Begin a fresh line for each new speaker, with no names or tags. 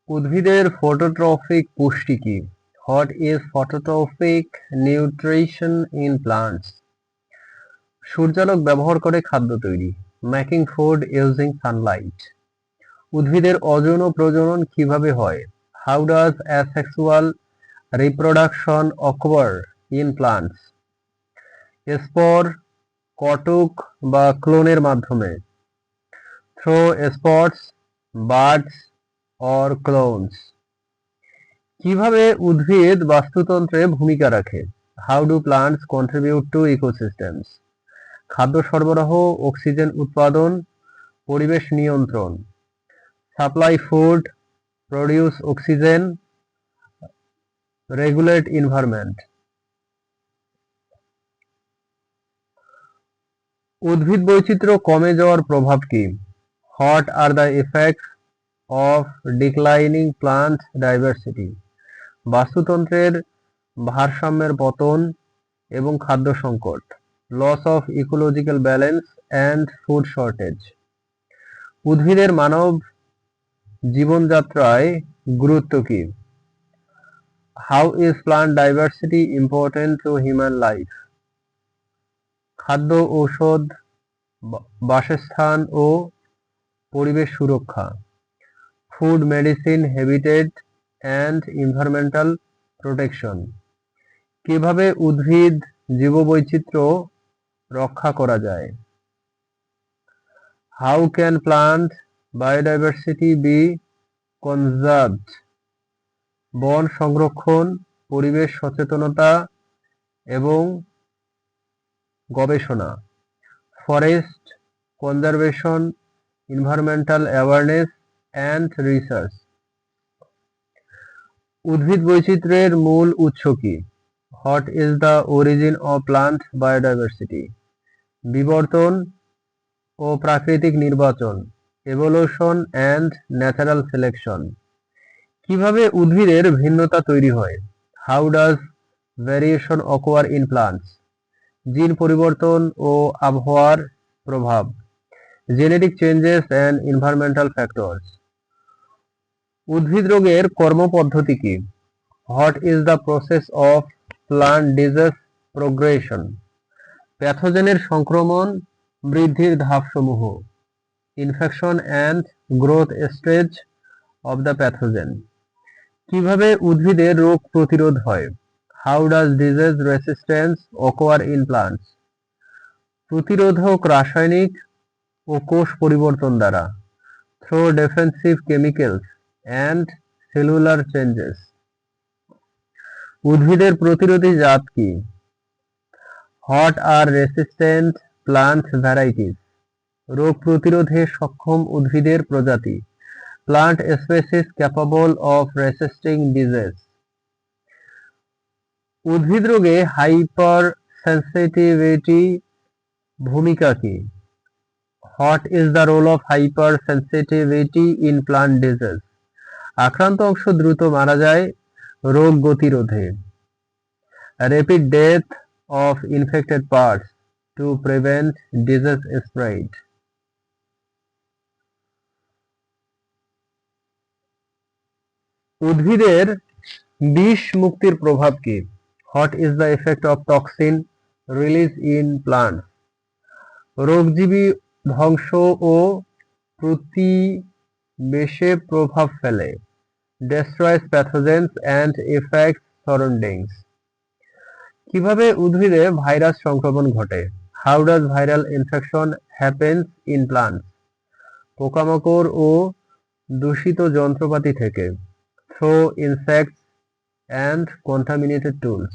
উদ্ভিদের ফটোট্রফিক পুষ্টি কি? What is phototrophic nutrition in plants? সূর্যালোক ব্যবহার করে খাদ্য তৈরি। Making food using sunlight. উদ্ভিদের অযৌন প্রজনন কিভাবে হয়? How does asexual reproduction occur in plants? Spore, কটক বা ক্লোনের মাধ্যমে। Through spots, birds or clones. কিভাবে উদ্ভিদ বাস্তুতন্ত্রে ভূমিকা রাখে? How do plants contribute to ecosystems? খাদ্য সরবরাহ, অক্সিজেন উৎপাদন, পরিবেশ নিয়ন্ত্রণ। Supply food, produce oxygen, regulate environment. উদ্ভিদ বৈচিত্র্য কমে যাওয়ার প্রভাব কি? What are the effects of declining plant diversity? বাস্তুতন্ত্রের ভারসাম্যের পতন এবং খাদ্য সংকট। Loss of ecological balance and food shortage. উদ্ভিদের মানব জীবনযাত্রায় গুরুত্ব কি? How is plant diversity important to human life? খাদ্য, ঔষধ, বাসস্থান ও পরিবেশ সুরক্ষা। Food, medicine, habitat and environmental protection. কিভাবে উদ্ভিদ জীববৈচিত্র্য রক্ষা করা যায়? How can plant biodiversity be conserved? বন সংরক্ষণ, পরিবেশ সচেতনতা এবং গবেষণা। Forest conservation, environmental awareness and research. উদ্ভিদ বৈচিত্র্যের মূল উৎস কি? What is the origin of plant biodiversity? বিবর্তন ও প্রাকৃতিক নির্বাচন, এভোলিউশন অ্যান্ড ন্যাচারাল সিলেকশন। কিভাবে উদ্ভিদের ভিন্নতা তৈরি হয়? How does variation occur in plants? Gene পরিবর্তন ও আবহাওয়ার প্রভাব। Genetic changes and environmental factors. উদ্ভিদ রোগের কর্মপদ্ধতি কি? What is the process of plant disease progression? প্যাথোজেনের সংক্রমণ, বৃদ্ধির ধাপসমূহ। Infection and growth stage of the pathogen. কিভাবে উদ্ভিদের রোগ প্রতিরোধ হয়? How does disease resistance occur in plants? প্রতিরোধক রাসায়নিক ও কোষ পরিবর্তন দ্বারা। Through defensive chemicals and cellular changes. উদ্ভিদের প্রতিরোধী জাত কি? What are resistant plant varieties? রোগ প্রতিরোধে সক্ষম উদ্ভিদের প্রজাতি। Plant species capable of resisting disease. উদ্ভিদ রোগে হাইপার সেন্সিটিভিটি ভূমিকা কি? What is the role of hypersensitivity in plant disease? আক্রান্ত অংশ দ্রুত মারা যায় রোগ গতিরোধে। Rapid death of infected parts to prevent disease spread. উদ্ভিদের বিষ মুক্তির প্রভাব কি? What is the effect of toxin release in plants? রোগজীবী ধ্বংস ও প্রতিবেশে প্রভাব ফেলে। ডেস্ট্রয়েস প্যাথোজেন্স অ্যান্ড এফেক্টস সারাউন্ডিংস। কিভাবে উদ্ভিদে ভাইরাস সংক্রমণ ঘটে? How does viral infection happens in plants? পোকামাকড় ও দূষিত যন্ত্রপাতি থেকে। Through insects and contaminated tools.